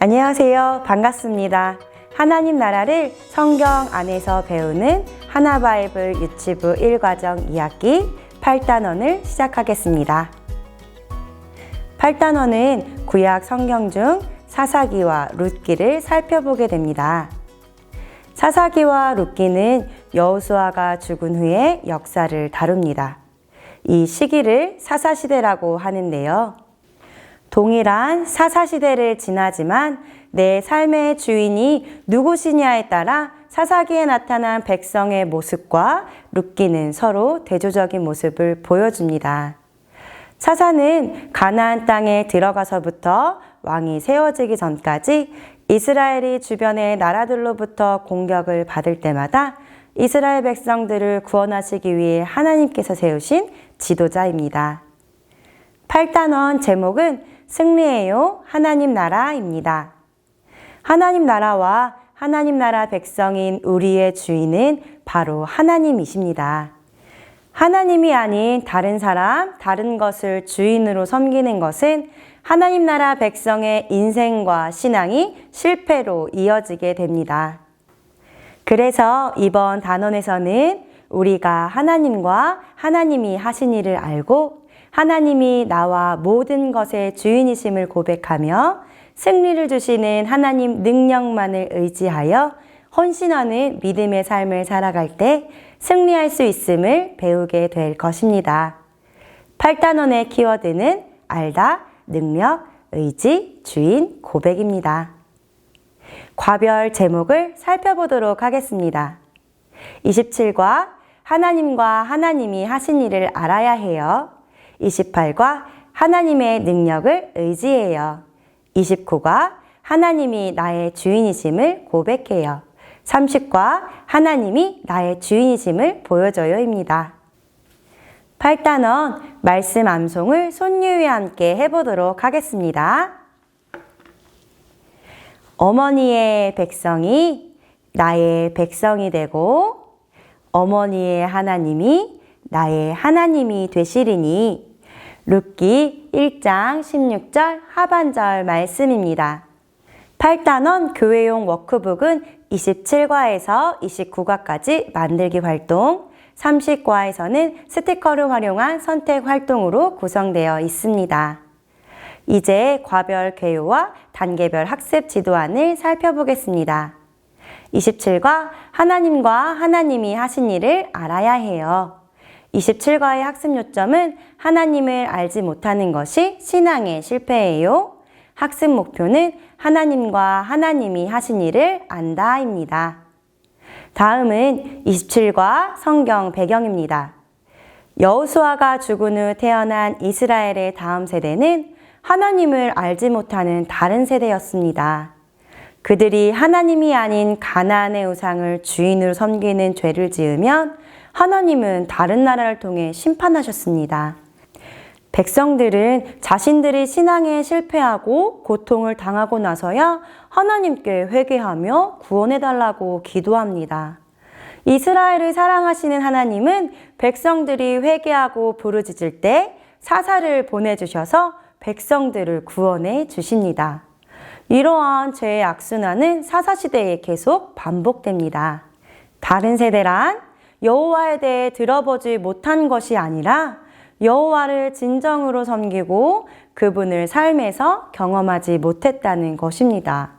안녕하세요. 반갑습니다. 하나님 나라를 성경 안에서 배우는 하나바이블 유치부 1과정 2학기 8단원을 시작하겠습니다. 8단원은 구약 성경 중 사사기와 룻기를 살펴보게 됩니다. 사사기와 룻기는 여호수아가 죽은 후의 역사를 다룹니다. 이 시기를 사사시대라고 하는데요. 동일한 사사시대를 지나지만 내 삶의 주인이 누구시냐에 따라 사사기에 나타난 백성의 모습과 룻기는 서로 대조적인 모습을 보여줍니다. 사사는 가나안 땅에 들어가서부터 왕이 세워지기 전까지 이스라엘이 주변의 나라들로부터 공격을 받을 때마다 이스라엘 백성들을 구원하시기 위해 하나님께서 세우신 지도자입니다. 8단원 제목은 승리해요 하나님 나라입니다. 하나님 나라와 하나님 나라 백성인 우리의 주인은 바로 하나님이십니다. 하나님이 아닌 다른 사람, 다른 것을 주인으로 섬기는 것은 하나님 나라 백성의 인생과 신앙이 실패로 이어지게 됩니다. 그래서 이번 단원에서는 우리가 하나님과 하나님이 하신 일을 알고 하나님이 나와 모든 것의 주인이심을 고백하며 승리를 주시는 하나님 능력만을 의지하여 헌신하는 믿음의 삶을 살아갈 때 승리할 수 있음을 배우게 될 것입니다. 8단원의 키워드는 알다, 능력, 의지, 주인, 고백입니다. 과별 제목을 살펴보도록 하겠습니다. 27과 하나님과 하나님이 하신 일을 알아야 해요. 28과 하나님의 능력을 의지해요. 29과 하나님이 나의 주인이심을 고백해요. 30과 하나님이 나의 주인이심을 보여줘요입니다. 8단원 말씀 암송을 손유희와 함께 해보도록 하겠습니다. 어머니의 백성이 나의 백성이 되고 어머니의 하나님이 나의 하나님이 되시리니 룻기 1장 16절 하반절 말씀입니다. 8단원 교회용 워크북은 27과에서 29과까지 만들기 활동, 30과에서는 스티커를 활용한 선택 활동으로 구성되어 있습니다. 이제 과별 개요와 단계별 학습 지도안을 살펴보겠습니다. 27과 하나님과 하나님이 하신 일을 알아야 해요. 27과의 학습 요점은 하나님을 알지 못하는 것이 신앙의 실패예요. 학습 목표는 하나님과 하나님이 하신 일을 안다입니다. 다음은 27과 성경 배경입니다. 여호수아가 죽은 후 태어난 이스라엘의 다음 세대는 하나님을 알지 못하는 다른 세대였습니다. 그들이 하나님이 아닌 가나안의 우상을 주인으로 섬기는 죄를 지으면 하나님은 다른 나라를 통해 심판하셨습니다. 백성들은 자신들이 신앙에 실패하고 고통을 당하고 나서야 하나님께 회개하며 구원해달라고 기도합니다. 이스라엘을 사랑하시는 하나님은 백성들이 회개하고 부르짖을 때 사사를 보내주셔서 백성들을 구원해 주십니다. 이러한 죄의 악순환은 사사시대에 계속 반복됩니다. 다른 세대란 여호와에 대해 들어보지 못한 것이 아니라 여호와를 진정으로 섬기고 그분을 삶에서 경험하지 못했다는 것입니다.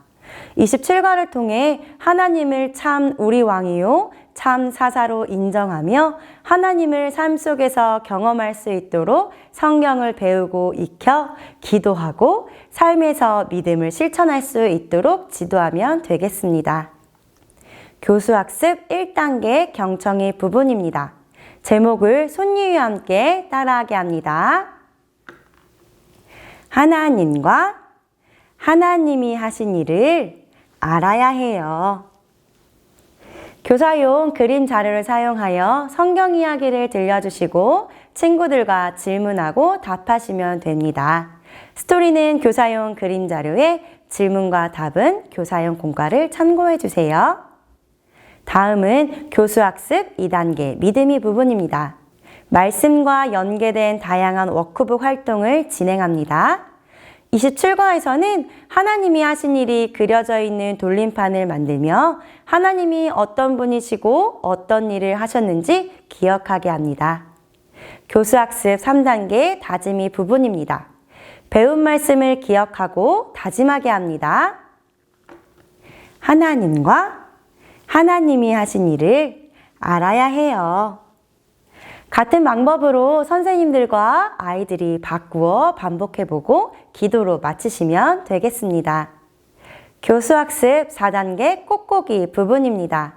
27과를 통해 하나님을 참 우리 왕이요 참 사사로 인정하며 하나님을 삶 속에서 경험할 수 있도록 성경을 배우고 익혀 기도하고 삶에서 믿음을 실천할 수 있도록 지도하면 되겠습니다. 교수학습 1단계 경청의 부분입니다. 제목을 손유희와 함께 따라하게 합니다. 하나님과 하나님이 하신 일을 알아야 해요. 교사용 그림 자료를 사용하여 성경 이야기를 들려주시고 친구들과 질문하고 답하시면 됩니다. 스토리는 교사용 그림 자료에 질문과 답은 교사용 공과를 참고해 주세요. 다음은 교수학습 2단계 믿음이 부분입니다. 말씀과 연계된 다양한 워크북 활동을 진행합니다. 27과에서는 하나님이 하신 일이 그려져 있는 돌림판을 만들며 하나님이 어떤 분이시고 어떤 일을 하셨는지 기억하게 합니다. 교수학습 3단계 다짐이 부분입니다. 배운 말씀을 기억하고 다짐하게 합니다. 하나님과 하나님이 하신 일을 알아야 해요. 같은 방법으로 선생님들과 아이들이 바꾸어 반복해보고 기도로 마치시면 되겠습니다. 교수학습 4단계 꼭꼭이 부분입니다.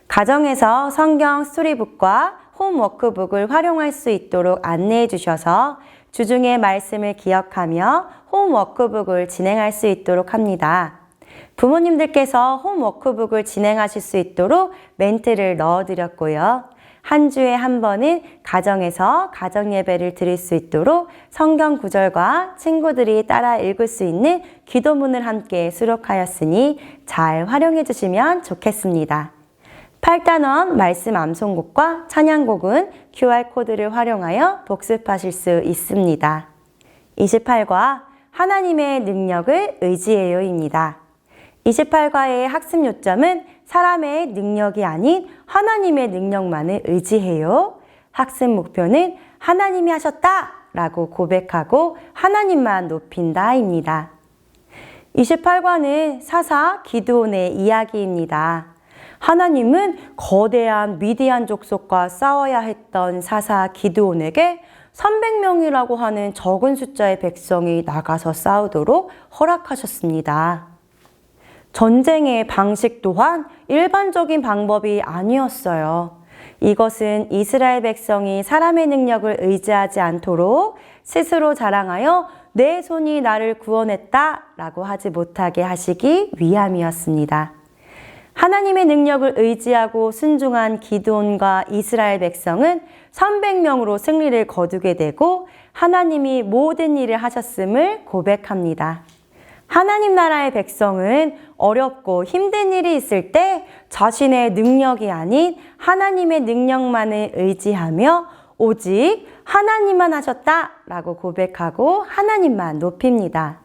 가정에서 성경 스토리북과 홈워크북을 활용할 수 있도록 안내해 주셔서 주중에 말씀을 기억하며 홈워크북을 진행할 수 있도록 합니다. 부모님들께서 홈워크북을 진행하실 수 있도록 멘트를 넣어드렸고요. 한 주에 한 번은 가정에서 가정예배를 드릴 수 있도록 성경 구절과 친구들이 따라 읽을 수 있는 기도문을 함께 수록하였으니 잘 활용해 주시면 좋겠습니다. 8단원 말씀 암송곡과 찬양곡은 QR코드를 활용하여 복습하실 수 있습니다. 28과 하나님의 능력을 의지해요입니다. 28과의 학습 요점은 사람의 능력이 아닌 하나님의 능력만을 의지해요. 학습 목표는 하나님이 하셨다 라고 고백하고 하나님만 높인다 입니다. 28과는 사사 기드온의 이야기입니다. 하나님은 거대한 미디안 족속과 싸워야 했던 사사 기드온에게 300명이라고 하는 적은 숫자의 백성이 나가서 싸우도록 허락하셨습니다. 전쟁의 방식 또한 일반적인 방법이 아니었어요. 이것은 이스라엘 백성이 사람의 능력을 의지하지 않도록 스스로 자랑하여 내 손이 나를 구원했다 라고 하지 못하게 하시기 위함이었습니다. 하나님의 능력을 의지하고 순종한 기드온과 이스라엘 백성은 300명으로 승리를 거두게 되고 하나님이 모든 일을 하셨음을 고백합니다. 하나님 나라의 백성은 어렵고 힘든 일이 있을 때 자신의 능력이 아닌 하나님의 능력만을 의지하며 오직 하나님만 하셨다 라고 고백하고 하나님만 높입니다.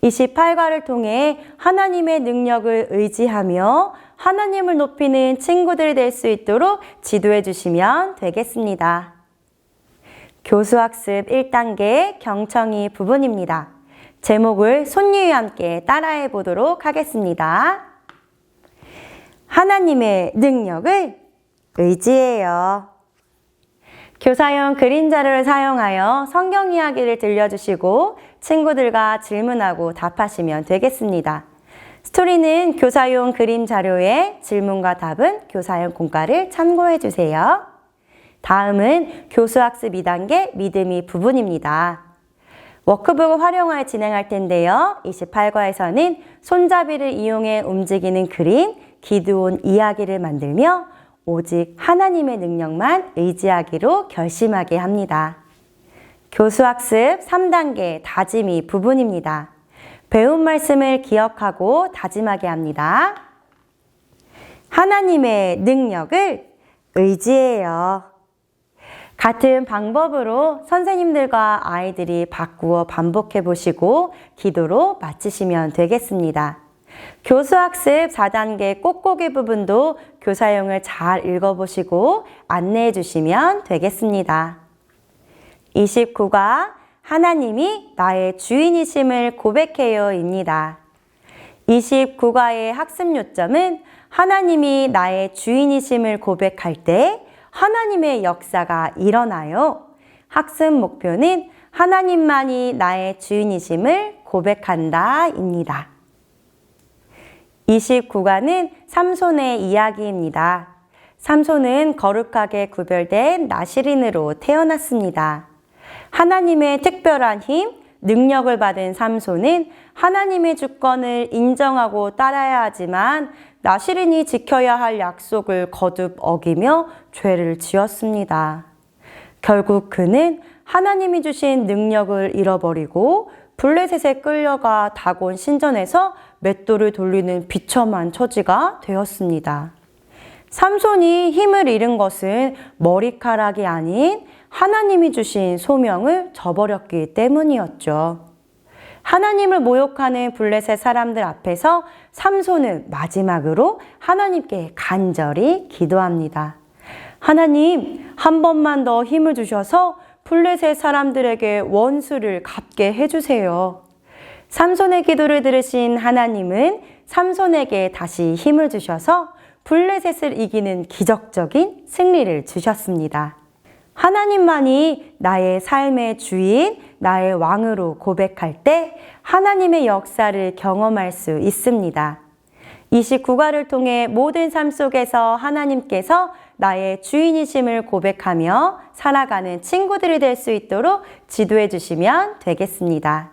28과를 통해 하나님의 능력을 의지하며 하나님을 높이는 친구들이 될 수 있도록 지도해 주시면 되겠습니다. 교수학습 1단계 경청이 부분입니다. 제목을 손유와 함께 따라해 보도록 하겠습니다. 하나님의 능력을 의지해요. 교사용 그림 자료를 사용하여 성경 이야기를 들려주시고 친구들과 질문하고 답하시면 되겠습니다. 스토리는 교사용 그림 자료에 질문과 답은 교사용 공과를 참고해 주세요. 다음은 교수학습 2단계 믿음이 부분입니다. 워크북을 활용하여 진행할 텐데요. 28과에서는 손잡이를 이용해 움직이는 그림, 기드온 이야기를 만들며 오직 하나님의 능력만 의지하기로 결심하게 합니다. 교수학습 3단계 다짐이 부분입니다. 배운 말씀을 기억하고 다짐하게 합니다. 하나님의 능력을 의지해요. 같은 방법으로 선생님들과 아이들이 바꾸어 반복해 보시고 기도로 마치시면 되겠습니다. 교수학습 4단계 꼭꼭이 부분도 교사용을 잘 읽어보시고 안내해 주시면 되겠습니다. 29과 하나님이 나의 주인이심을 고백해요입니다. 29과의 학습 요점은 하나님이 나의 주인이심을 고백할 때 하나님의 역사가 일어나요. 학습 목표는 하나님만이 나의 주인이심을 고백한다 입니다. 29과는 삼손의 이야기입니다. 삼손은 거룩하게 구별된 나시린으로 태어났습니다. 하나님의 특별한 힘, 능력을 받은 삼손은 하나님의 주권을 인정하고 따라야 하지만 나시린이 지켜야 할 약속을 거듭 어기며 죄를 지었습니다. 결국 그는 하나님이 주신 능력을 잃어버리고 블레셋에 끌려가 다곤 신전에서 맷돌을 돌리는 비참한 처지가 되었습니다. 삼손이 힘을 잃은 것은 머리카락이 아닌 하나님이 주신 소명을 저버렸기 때문이었죠. 하나님을 모욕하는 블레셋 사람들 앞에서 삼손은 마지막으로 하나님께 간절히 기도합니다. 하나님, 한 번만 더 힘을 주셔서 블레셋 사람들에게 원수를 갚게 해주세요. 삼손의 기도를 들으신 하나님은 삼손에게 다시 힘을 주셔서 블레셋을 이기는 기적적인 승리를 주셨습니다. 하나님만이 나의 삶의 주인, 나의 왕으로 고백할 때 하나님의 역사를 경험할 수 있습니다. 29과를 통해 모든 삶 속에서 하나님께서 나의 주인이심을 고백하며 살아가는 친구들이 될 수 있도록 지도해 주시면 되겠습니다.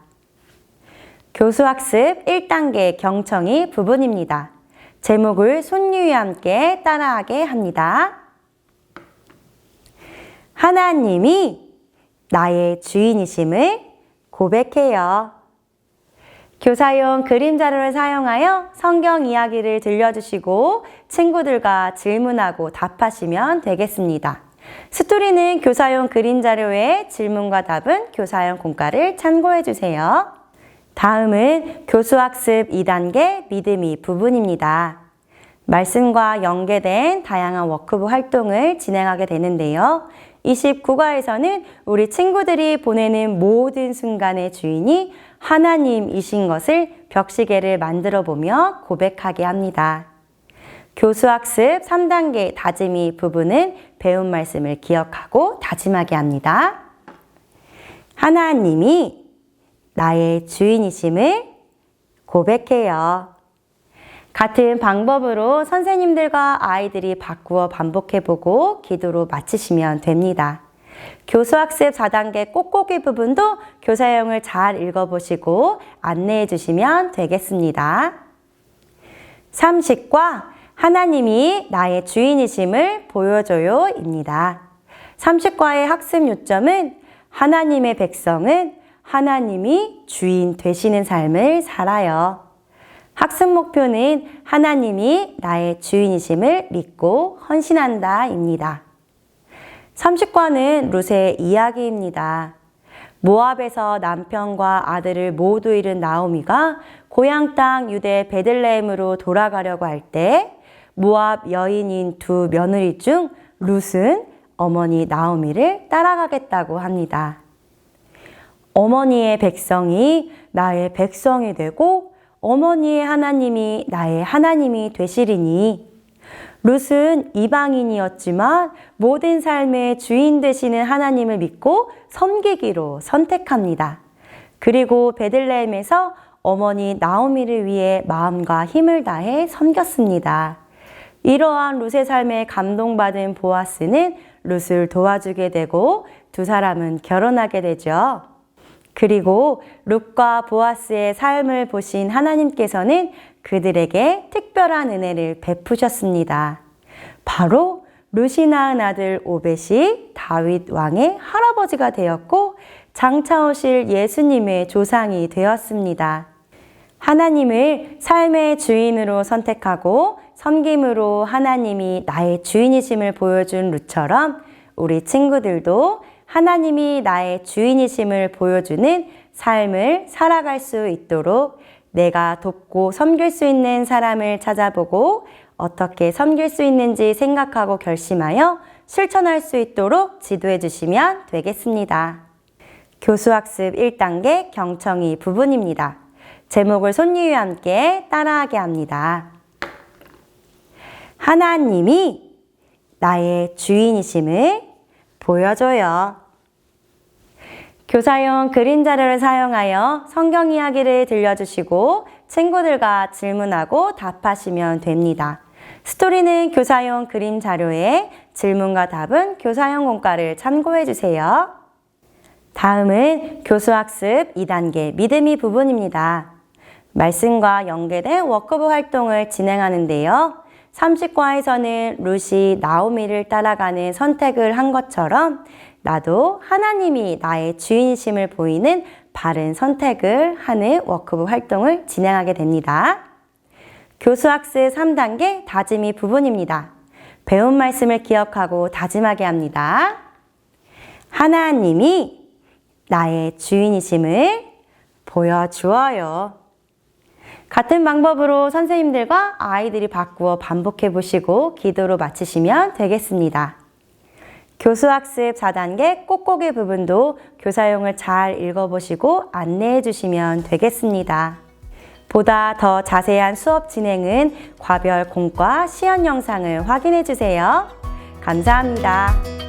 교수학습 1단계 경청이 부분입니다. 제목을 손유와 함께 따라하게 합니다. 하나님이 나의 주인이심을 고백해요. 교사용 그림 자료를 사용하여 성경 이야기를 들려주시고 친구들과 질문하고 답하시면 되겠습니다. 스토리는 교사용 그림 자료에 질문과 답은 교사용 공과를 참고해 주세요. 다음은 교수학습 2단계 믿음이 부분입니다. 말씀과 연계된 다양한 워크북 활동을 진행하게 되는데요. 29과에서는 우리 친구들이 보내는 모든 순간의 주인이 하나님이신 것을 벽시계를 만들어 보며 고백하게 합니다. 교수학습 3단계 다짐이 부분은 배운 말씀을 기억하고 다짐하게 합니다. 하나님이 나의 주인이심을 고백해요. 같은 방법으로 선생님들과 아이들이 바꾸어 반복해보고 기도로 마치시면 됩니다. 교수학습 4단계 꼭꼭이 부분도 교사형을 잘 읽어보시고 안내해 주시면 되겠습니다. 30과 하나님이 나의 주인이심을 보여줘요 입니다. 30과의 학습 요점은 하나님의 백성은 하나님이 주인 되시는 삶을 살아요. 학습 목표는 하나님이 나의 주인이심을 믿고 헌신한다 입니다. 30과는 룻의 이야기입니다. 모압에서 남편과 아들을 모두 잃은 나오미가 고향 땅 유대 베들레헴으로 돌아가려고 할 때 모압 여인인 두 며느리 중 룻은 어머니 나오미를 따라가겠다고 합니다. 어머니의 백성이 나의 백성이 되고 어머니의 하나님이 나의 하나님이 되시리니 룻은 이방인이었지만 모든 삶의 주인 되시는 하나님을 믿고 섬기기로 선택합니다. 그리고 베들레헴에서 어머니 나오미를 위해 마음과 힘을 다해 섬겼습니다. 이러한 룻의 삶에 감동받은 보아스는 룻을 도와주게 되고 두 사람은 결혼하게 되죠. 그리고 룻과 보아스의 삶을 보신 하나님께서는 그들에게 특별한 은혜를 베푸셨습니다. 바로 룻이 낳은 아들 오벳이 다윗 왕의 할아버지가 되었고 장차 오실 예수님의 조상이 되었습니다. 하나님을 삶의 주인으로 선택하고 섬김으로 하나님이 나의 주인이심을 보여준 룻처럼 우리 친구들도 하나님이 나의 주인이심을 보여주는 삶을 살아갈 수 있도록 내가 돕고 섬길 수 있는 사람을 찾아보고 어떻게 섬길 수 있는지 생각하고 결심하여 실천할 수 있도록 지도해 주시면 되겠습니다. 교수학습 1단계 경청이 부분입니다. 제목을 손유와 함께 따라하게 합니다. 하나님이 나의 주인이심을 보여줘요. 교사용 그림 자료를 사용하여 성경 이야기를 들려주시고 친구들과 질문하고 답하시면 됩니다. 스토리는 교사용 그림 자료에 질문과 답은 교사용 공과를 참고해 주세요. 다음은 교수학습 2단계 믿음이 부분입니다. 말씀과 연계된 워크북 활동을 진행하는데요. 30과에서는 룻이 나오미를 따라가는 선택을 한 것처럼 나도 하나님이 나의 주인이심을 보이는 바른 선택을 하는 워크북 활동을 진행하게 됩니다. 교수학습 3단계 다짐이 부분입니다. 배운 말씀을 기억하고 다짐하게 합니다. 하나님이 나의 주인이심을 보여주어요. 같은 방법으로 선생님들과 아이들이 바꾸어 반복해 보시고 기도로 마치시면 되겠습니다. 교수학습 4단계 꼭꼭의 부분도 교사용을 잘 읽어보시고 안내해 주시면 되겠습니다. 보다 더 자세한 수업 진행은 과별 공과 시연 영상을 확인해 주세요. 감사합니다.